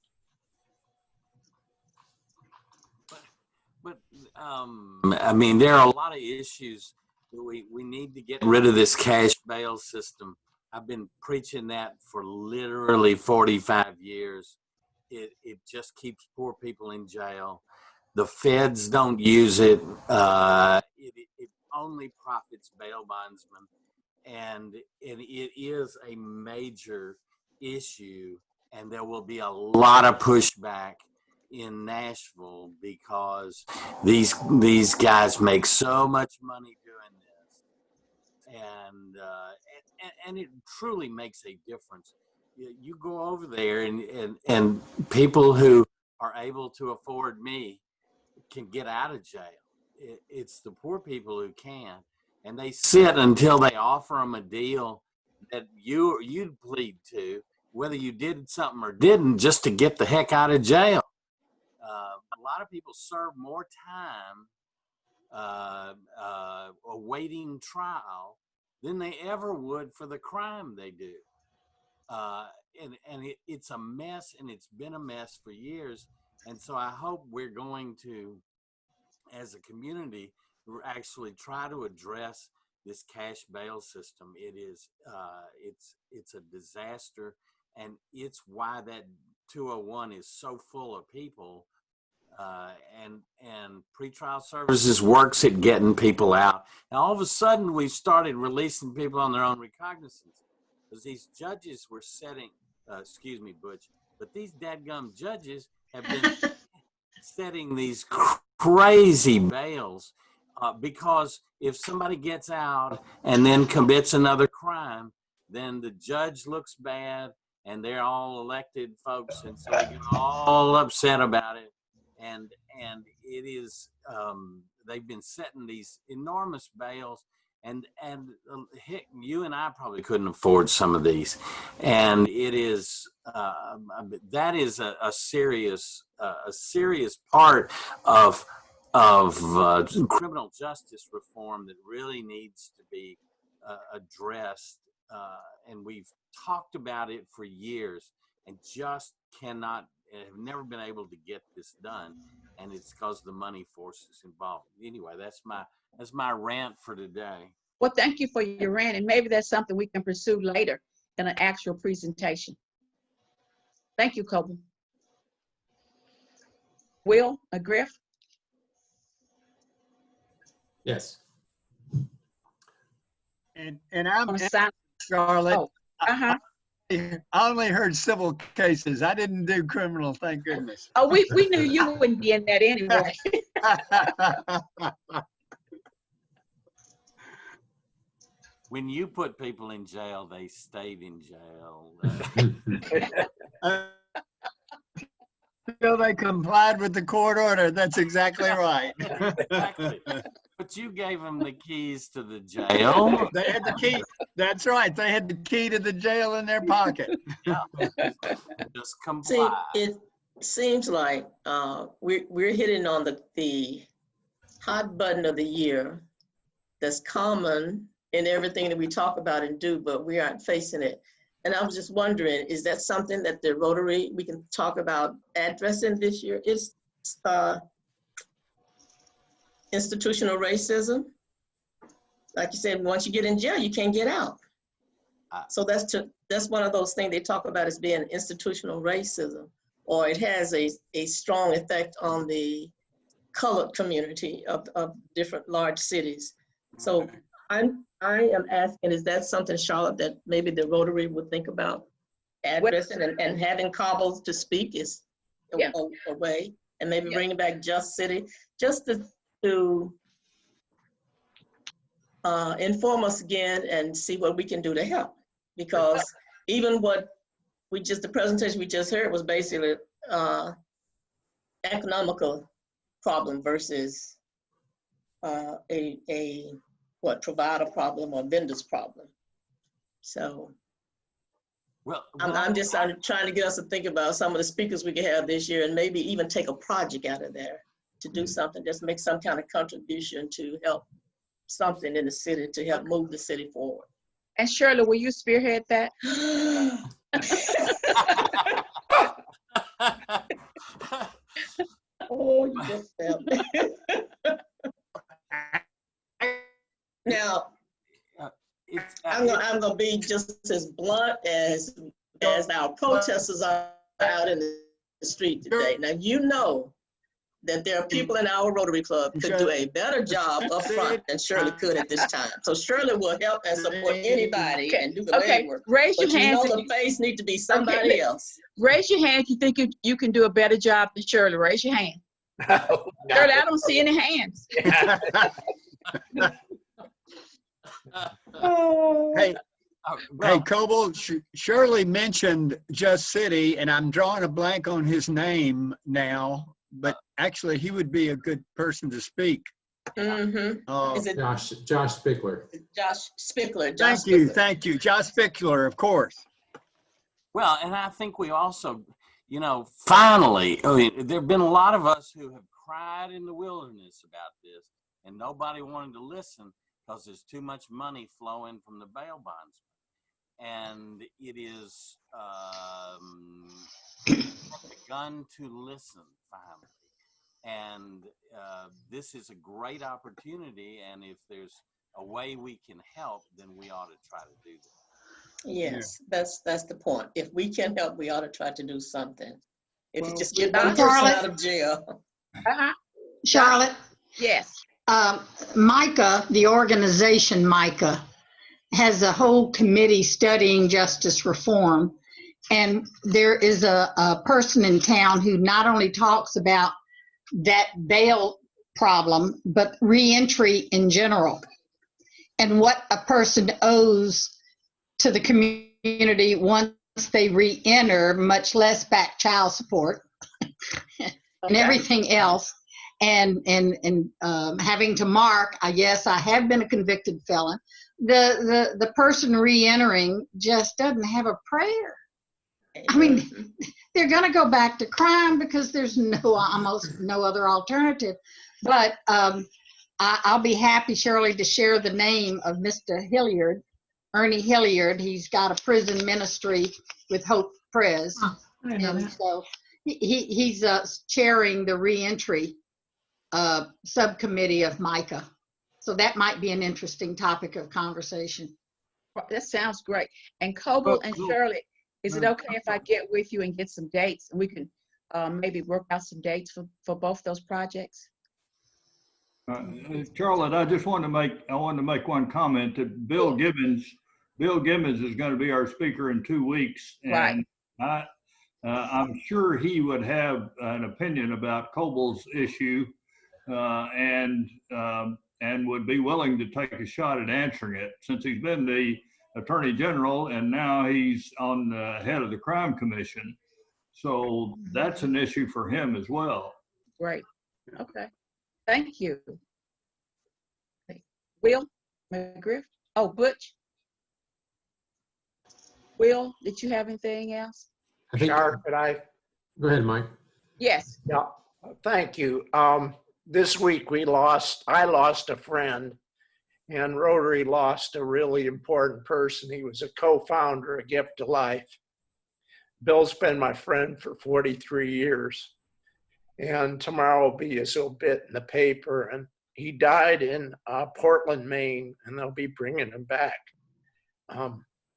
But I mean, there are a lot of issues. We need to get rid of this cash bail system. I've been preaching that for literally 45 years. It just keeps poor people in jail. The feds don't use it. It only profits bail bondsmen. And it is a major issue. And there will be a lot of pushback in Nashville because these guys make so much money doing this, and it truly makes a difference. You go over there and people who are able to afford me can get out of jail. It's the poor people who can't, and they sit until they offer them a deal that you'd plead to, whether you did something or didn't, just to get the heck out of jail. A lot of people serve more time awaiting trial than they ever would for the crime they do. It's a mess, and it's been a mess for years. And so I hope we're going to, as a community, actually try to address this cash bail system. It is, it's a disaster, and it's why that 201 is so full of people. And pretrial services works at getting people out. Now, all of a sudden, we started releasing people on their own recognizance because these judges were setting, excuse me, Butch, but these dadgum judges have been setting these crazy bails because if somebody gets out and then commits another crime, then the judge looks bad and they're all elected folks, and so they get all upset about it. And it is, they've been setting these enormous bails, and heck, you and I probably couldn't afford some of these. And it is, that is a serious part of criminal justice reform that really needs to be addressed. And we've talked about it for years and just cannot, have never been able to get this done, and it's because the money forces involved. Anyway, that's my rant for today. Well, thank you for your rant, and maybe that's something we can pursue later in an actual presentation. Thank you, Coble. Will, Griff? Yes. And I'm Sign. Charlotte. Oh, uh-huh. I only heard civil cases. I didn't do criminal, thank goodness. Oh, we knew you wouldn't be in that anyway. When you put people in jail, they stayed in jail. Until they complied with the court order. That's exactly right. Exactly. But you gave them the keys to the jail. They had the key. That's right. They had the key to the jail in their pocket. Yeah. Just See, comply. it seems like we're hitting on the hot button of the year that's common in everything that we talk about and do, but we aren't facing it. And I was just wondering, is that something that the Rotary, we can talk about addressing this year? It's institutional racism. Like you said, once you get in jail, you can't get out. So that's one of those things they talk about as being institutional racism, or it has a strong effect on the colored community of different large cities. So I am asking, is that something, Charlotte, that maybe the Rotary would think about addressing and having Cobbles to speak is a way, and maybe bringing back Just City, just to inform us again and see what we can do to help. Because even what the presentation we just heard was basically economical problem versus a provider problem or vendor's problem. So I'm trying to get us to think about some of the speakers we could have this year, and maybe even take a project out of there to do something, just make some kind of contribution to help something in the city to help move the city forward. And Shirley, will you spearhead that? Oh, you just felt me. Now, I'm gonna be just as blunt as our protesters are out in the street today. Now, you know that there are people in our Rotary Club could do a better job up front than Shirley could at this time. So Shirley will help and support anybody and do the legwork. Raise your hand. But you know the face needs to be somebody else. Raise your hand if you think you can do a better job than Shirley. Raise your hand. Shirley, I don't see any hands. Hey, Coble, Shirley mentioned Just City, and I'm drawing a blank on his name now, but actually he would be a good person to speak. Mm-hmm. Is it Josh Spickler. Josh Spickler. Thank you. Josh Spickler, of course. Well, and I think we also, finally, there have been a lot of us who have cried in the wilderness about this, and nobody wanted to listen because there's too much money flowing from the bail bondsmen. And it is begun to listen finally. And this is a great opportunity. And if there's a way we can help, then we ought to try to do that. Yes, that's the point. If we can help, we ought to try to do something. If you just get Charlotte, one person out of jail. Charlotte, Yes. MICA, the organization MICA, has a whole committee studying justice reform. And there is a person in town who not only talks about that bail problem, but reentry in general, and what a person owes to the community once they re-enter, much less back child support and everything else. And having to mark, yes, I have been a convicted felon. The person re-entering just doesn't have a prayer. I mean, they're going to go back to crime because there's almost no other alternative. But I'll be happy, Shirley, to share the name of Mr. Hilliard, Ernie Hilliard. He's got a prison ministry with Hope Prez. Oh, I didn't know that. So he's chairing the reentry subcommittee of MICA. So that might be an interesting topic of conversation. That sounds great. And Coble and Shirley, is it okay if I get with you and get some dates, and we can maybe work out some dates for both those projects? Charlotte, I just wanted to make one comment that Bill Gibbons is going to be our speaker in 2 weeks, and right. I'm sure he would have an opinion about Coble's issue, and would be willing to take a shot at answering it, since he's been the Attorney General and now he's on the head of the Crime Commission. So that's an issue for him as well. Great. Okay. Thank you. Will McGriff? Oh, Butch? Will, did you have anything else? Sure, could I? Go ahead, Mike. Yes. Yeah, thank you. This week I lost a friend, and Rotary lost a really important person. He was a co-founder of Gift to Life. Bill's been my friend for 43 years, and tomorrow will be his obit in the paper. And he died in Portland, Maine, and they'll be bringing him back.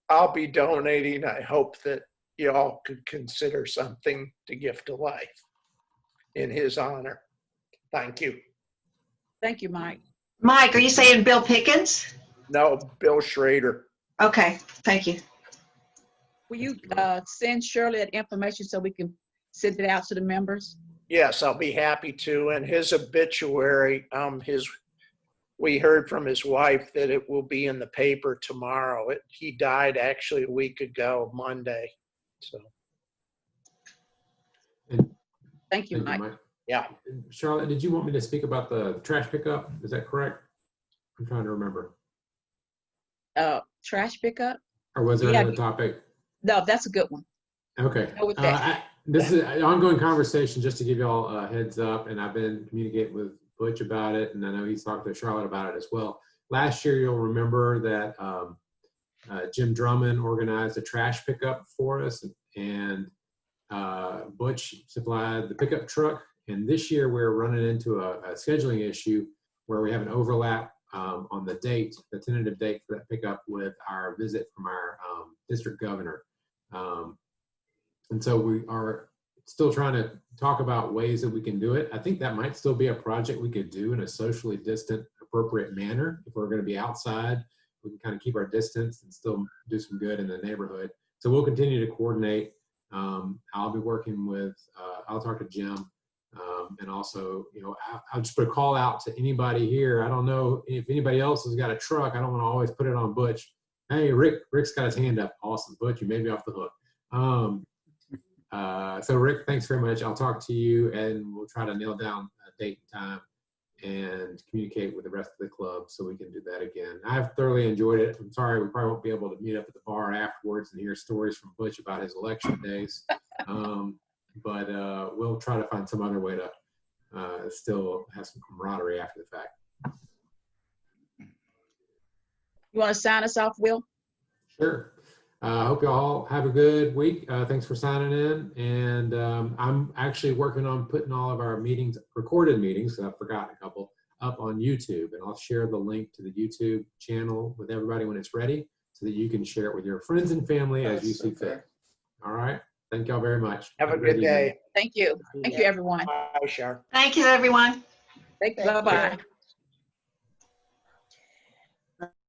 I'll be donating. I hope that you all could consider something to give to life in his honor. Thank you. Thank you, Mike. Mike, are you saying Bill Pickens? No, Bill Schrader. Okay, thank you. Will you send Shirley that information so we can send it out to the members? Yes, I'll be happy to. And his obituary, we heard from his wife that it will be in the paper tomorrow. He died actually a week ago, Monday. So, And Thank you, thank Mike. you, Mike. yeah. Charlotte, did you want me to speak about the trash pickup? Is that correct? I'm trying to remember. Trash pickup? Or was there Yeah. another topic? No, that's a good one. Okay. Go with that. This is an ongoing conversation, just to give y'all a heads up, and I've been communicating with Butch about it, and I know he's talked to Charlotte about it as well. Last year, you'll remember that Jim Drummond organized a trash pickup for us, and Butch supplied the pickup truck. And this year, we're running into a scheduling issue where we have an overlap on the date, the tentative date for that pickup, with our visit from our district governor. And so we are still trying to talk about ways that we can do it. I think that might still be a project we could do in a socially distant, appropriate manner. If we're going to be outside, we can kind of keep our distance and still do some good in the neighborhood. So we'll continue to coordinate. I'll be working with, I'll talk to Jim. And also, you know, I'll just put a call out to anybody here. I don't know if anybody else has got a truck. I don't want to always put it on Butch. Hey, Rick's got his hand up. Awesome. Butch, you may be off the hook. So Rick, thanks very much. I'll talk to you, and we'll try to nail down a date and time and communicate with the rest of the club so we can do that again. I've thoroughly enjoyed it. I'm sorry we probably won't be able to meet up at the bar afterwards and hear stories from Butch about his election days. But we'll try to find some other way to still have some camaraderie after the fact. You want to sign us off, Will? Sure. I hope you all have a good week. Thanks for signing in. And I'm actually working on putting all of our meetings, recorded meetings, because I've forgotten a couple, up on YouTube. And I'll share the link to the YouTube channel with everybody when it's ready so that you can share it with your friends and family as you see fit. All right. Thank y'all very much. Have a good day. Thank you. Thank you, everyone. Bye, Char. Thank you, everyone. Thank you. Bye-bye.